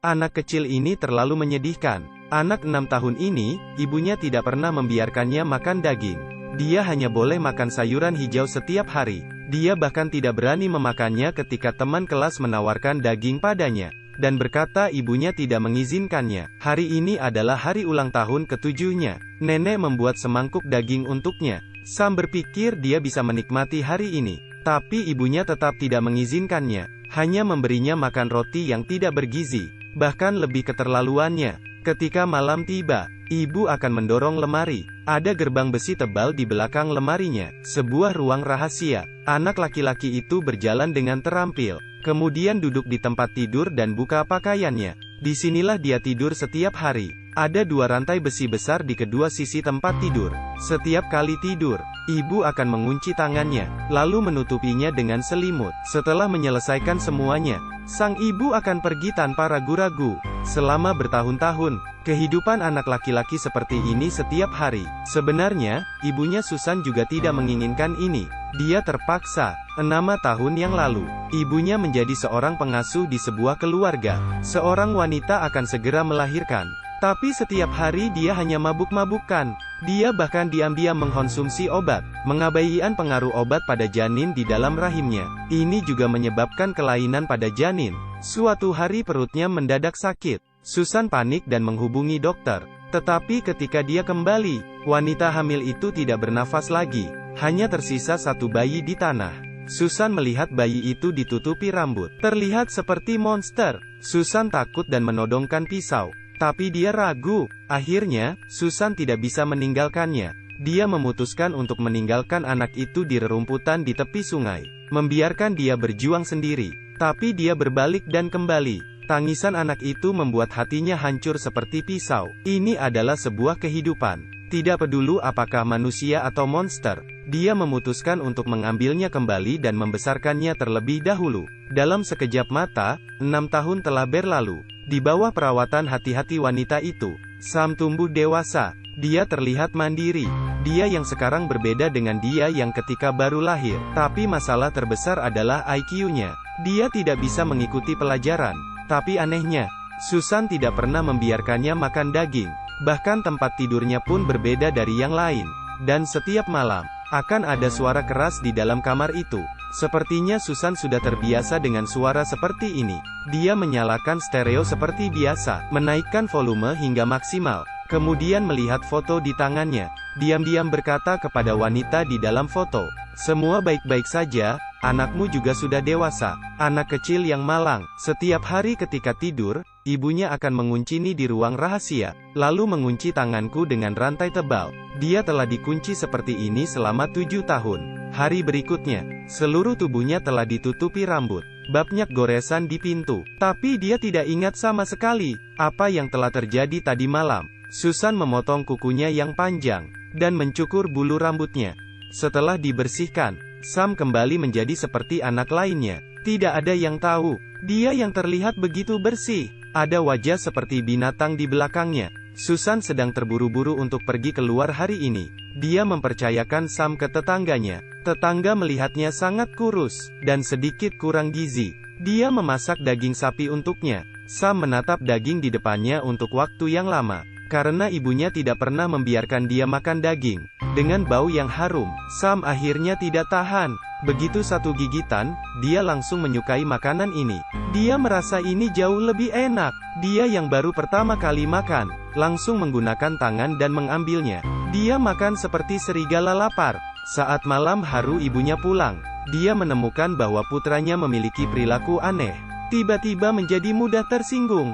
Anak kecil ini terlalu menyedihkan. Anak 6 tahun ini, ibunya tidak pernah membiarkannya makan daging. Dia hanya boleh makan sayuran hijau setiap hari. Dia bahkan tidak berani memakannya ketika teman kelas menawarkan daging padanya. Dan berkata ibunya tidak mengizinkannya. Hari ini adalah hari ulang tahun ke-7-nya. Nenek membuat semangkuk daging untuknya. Sam berpikir dia bisa menikmati hari ini. Tapi ibunya tetap tidak mengizinkannya. Hanya memberinya makan roti yang tidak bergizi. Bahkan lebih keterlaluannya. Ketika malam tiba, ibu akan mendorong lemari. Ada gerbang besi tebal di belakang lemarinya. Sebuah ruang rahasia. Anak laki-laki itu berjalan dengan terampil. Kemudian duduk di tempat tidur dan buka pakaiannya. Disinilah dia tidur setiap hari. Ada 2 rantai besi besar di kedua sisi tempat tidur. Setiap kali tidur, ibu akan mengunci tangannya, lalu menutupinya dengan selimut. Setelah menyelesaikan semuanya, sang ibu akan pergi tanpa ragu-ragu. Selama bertahun-tahun, kehidupan anak laki-laki seperti ini setiap hari. Sebenarnya, ibunya Susan juga tidak menginginkan ini. Dia terpaksa. 6 tahun yang lalu, ibunya menjadi seorang pengasuh di sebuah keluarga. Seorang wanita akan segera melahirkan. Tapi setiap hari dia hanya mabuk-mabukkan. Dia bahkan diam-diam mengkonsumsi obat, mengabaikan pengaruh obat pada janin di dalam rahimnya. Ini juga menyebabkan kelainan pada janin. Suatu hari perutnya mendadak sakit. Susan panik dan menghubungi dokter. Tetapi ketika dia kembali, wanita hamil itu tidak bernafas lagi. Hanya tersisa 1 bayi di tanah. Susan melihat bayi itu ditutupi rambut. Terlihat seperti monster. Susan takut dan menodongkan pisau. Tapi dia ragu. Akhirnya, Susan tidak bisa meninggalkannya. Dia memutuskan untuk meninggalkan anak itu di rerumputan di tepi sungai. Membiarkan dia berjuang sendiri. Tapi dia berbalik dan kembali. Tangisan anak itu membuat hatinya hancur seperti pisau. Ini adalah sebuah kehidupan. Tidak peduli apakah manusia atau monster. Dia memutuskan untuk mengambilnya kembali dan membesarkannya terlebih dahulu. Dalam sekejap mata, 6 tahun telah berlalu. Di bawah perawatan hati-hati wanita itu, Sam tumbuh dewasa. Dia terlihat mandiri. Dia yang sekarang berbeda dengan dia yang ketika baru lahir. Tapi masalah terbesar adalah IQ-nya. Dia tidak bisa mengikuti pelajaran. Tapi anehnya, Susan tidak pernah membiarkannya makan daging. Bahkan tempat tidurnya pun berbeda dari yang lain. Dan setiap malam, akan ada suara keras di dalam kamar itu. Sepertinya Susan sudah terbiasa dengan suara seperti ini. Dia menyalakan stereo seperti biasa, menaikkan volume hingga maksimal. Kemudian melihat foto di tangannya. Diam-diam berkata kepada wanita di dalam foto, "Semua baik-baik saja, anakmu juga sudah dewasa." Anak kecil yang malang. Setiap hari ketika tidur, ibunya akan menguncinya di ruang rahasia, lalu mengunci tanganku dengan rantai tebal. Dia telah dikunci seperti ini selama 7 tahun. Hari berikutnya, seluruh tubuhnya telah ditutupi rambut. Banyak goresan di pintu. Tapi dia tidak ingat sama sekali apa yang telah terjadi tadi malam. Susan memotong kukunya yang panjang dan mencukur bulu rambutnya. Setelah dibersihkan, Sam kembali menjadi seperti anak lainnya. Tidak ada yang tahu, dia yang terlihat begitu bersih. Ada wajah seperti binatang di belakangnya. Susan sedang terburu-buru untuk pergi keluar hari ini. Dia mempercayakan Sam ke tetangganya. Tetangga melihatnya sangat kurus dan sedikit kurang gizi. Dia memasak daging sapi untuknya. Sam menatap daging di depannya untuk waktu yang lama. Karena ibunya tidak pernah membiarkan dia makan daging. Dengan bau yang harum, Sam akhirnya tidak tahan. Begitu satu gigitan, dia langsung menyukai makanan ini. Dia merasa ini jauh lebih enak. Dia yang baru pertama kali makan, langsung menggunakan tangan dan mengambilnya. Dia makan seperti serigala lapar. Saat malam haru ibunya pulang, dia menemukan bahwa putranya memiliki perilaku aneh. Tiba-tiba menjadi mudah tersinggung.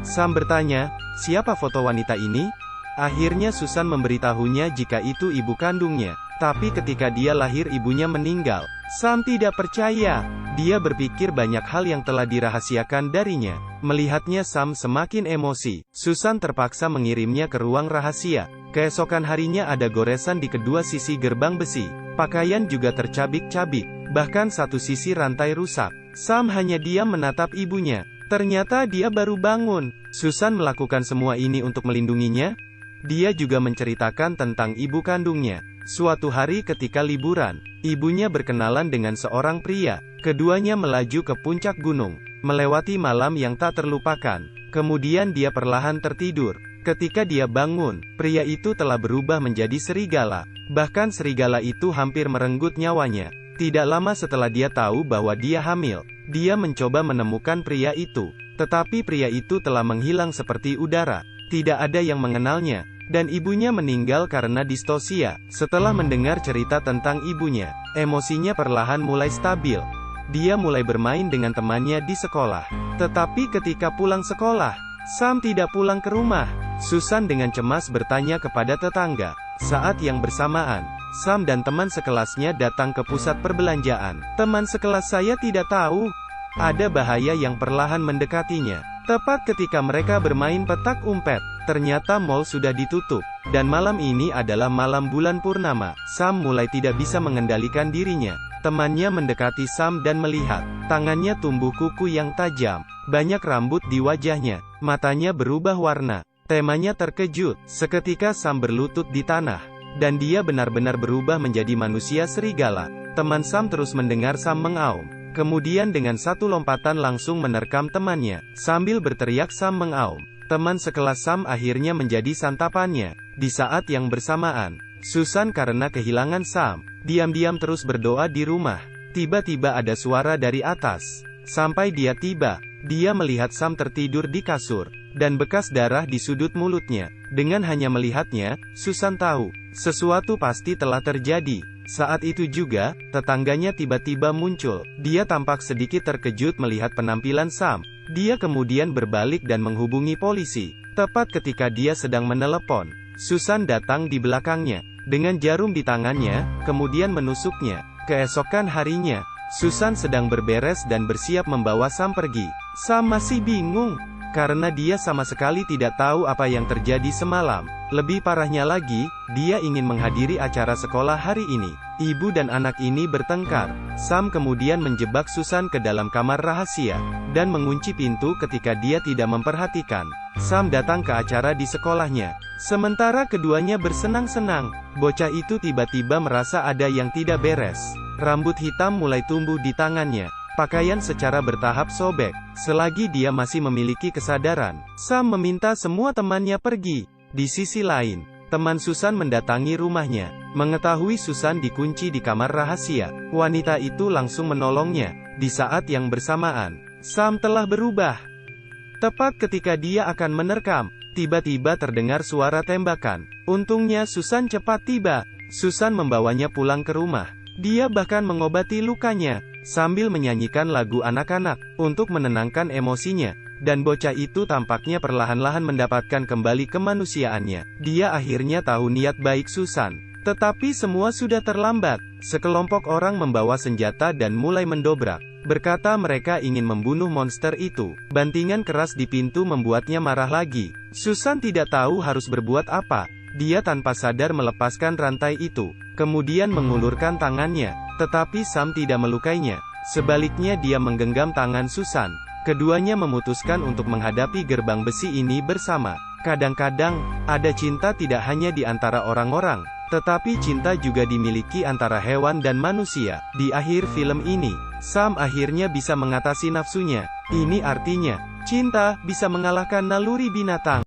Sam bertanya, "Siapa foto wanita ini?" Akhirnya Susan memberitahunya jika itu ibu kandungnya. Tapi ketika dia lahir ibunya meninggal. Sam tidak percaya. Dia berpikir banyak hal yang telah dirahasiakan darinya. Melihatnya Sam semakin emosi. Susan terpaksa mengirimnya ke ruang rahasia. Keesokan harinya ada goresan di kedua sisi gerbang besi. Pakaian juga tercabik-cabik. Bahkan satu sisi rantai rusak. Sam hanya diam menatap ibunya. Ternyata dia baru bangun. Susan melakukan semua ini untuk melindunginya. Dia juga menceritakan tentang ibu kandungnya. Suatu hari ketika liburan, ibunya berkenalan dengan seorang pria. Keduanya melaju ke puncak gunung, melewati malam yang tak terlupakan. Kemudian dia perlahan tertidur. Ketika dia bangun, pria itu telah berubah menjadi serigala. Bahkan serigala itu hampir merenggut nyawanya. Tidak lama setelah dia tahu bahwa dia hamil, dia mencoba menemukan pria itu. Tetapi pria itu telah menghilang seperti udara. Tidak ada yang mengenalnya. Dan ibunya meninggal karena distosia. Setelah mendengar cerita tentang ibunya, emosinya perlahan mulai stabil. Dia mulai bermain dengan temannya di sekolah. Tetapi ketika pulang sekolah, Sam tidak pulang ke rumah. Susan dengan cemas bertanya kepada tetangga. Saat yang bersamaan, Sam dan teman sekelasnya datang ke pusat perbelanjaan. Teman sekelas saya tidak tahu ada bahaya yang perlahan mendekatinya. Tepat ketika mereka bermain petak umpet, ternyata mall sudah ditutup. Dan malam ini adalah malam bulan purnama. Sam mulai tidak bisa mengendalikan dirinya. Temannya mendekati Sam dan melihat tangannya tumbuh kuku yang tajam. Banyak rambut di wajahnya. Matanya berubah warna. Temanya terkejut. Seketika Sam berlutut di tanah. Dan dia benar-benar berubah menjadi manusia serigala. Teman Sam terus mendengar Sam mengaum. Kemudian dengan satu lompatan langsung menerkam temannya. Sambil berteriak Sam mengaum. Teman sekelas Sam akhirnya menjadi santapannya. Di saat yang bersamaan, Susan karena kehilangan Sam, diam-diam terus berdoa di rumah. Tiba-tiba ada suara dari atas. Sampai dia tiba, dia melihat Sam tertidur di kasur, dan bekas darah di sudut mulutnya. Dengan hanya melihatnya, Susan tahu, sesuatu pasti telah terjadi. Saat itu juga, tetangganya tiba-tiba muncul. Dia tampak sedikit terkejut melihat penampilan Sam. Dia kemudian berbalik dan menghubungi polisi. Tepat ketika dia sedang menelepon, Susan datang di belakangnya, dengan jarum di tangannya, kemudian menusuknya. Keesokan harinya, Susan sedang berberes dan bersiap membawa Sam pergi. Sam masih bingung, karena dia sama sekali tidak tahu apa yang terjadi semalam. Lebih parahnya lagi, dia ingin menghadiri acara sekolah hari ini. Ibu dan anak ini bertengkar. Sam kemudian menjebak Susan ke dalam kamar rahasia, dan mengunci pintu ketika dia tidak memperhatikan. Sam datang ke acara di sekolahnya. Sementara keduanya bersenang-senang, bocah itu tiba-tiba merasa ada yang tidak beres. Rambut hitam mulai tumbuh di tangannya. Pakaian secara bertahap sobek. Selagi dia masih memiliki kesadaran, Sam meminta semua temannya pergi. Di sisi lain, teman Susan mendatangi rumahnya. Mengetahui Susan dikunci di kamar rahasia, wanita itu langsung menolongnya. Di saat yang bersamaan, Sam telah berubah. Tepat ketika dia akan menerkam, tiba-tiba terdengar suara tembakan. Untungnya Susan cepat tiba. Susan membawanya pulang ke rumah. Dia bahkan mengobati lukanya, sambil menyanyikan lagu anak-anak, untuk menenangkan emosinya. Dan bocah itu tampaknya perlahan-lahan mendapatkan kembali kemanusiaannya. Dia akhirnya tahu niat baik Susan. Tetapi semua sudah terlambat. Sekelompok orang membawa senjata dan mulai mendobrak. Berkata mereka ingin membunuh monster itu. Bantingan keras di pintu membuatnya marah lagi. Susan tidak tahu harus berbuat apa. Dia tanpa sadar melepaskan rantai itu. Kemudian mengulurkan tangannya. Tetapi Sam tidak melukainya. Sebaliknya dia menggenggam tangan Susan. Keduanya memutuskan untuk menghadapi gerbang besi ini bersama. Kadang-kadang, ada cinta tidak hanya di antara orang-orang, tetapi cinta juga dimiliki antara hewan dan manusia. Di akhir film ini, Sam akhirnya bisa mengatasi nafsunya. Ini artinya, cinta bisa mengalahkan naluri binatang.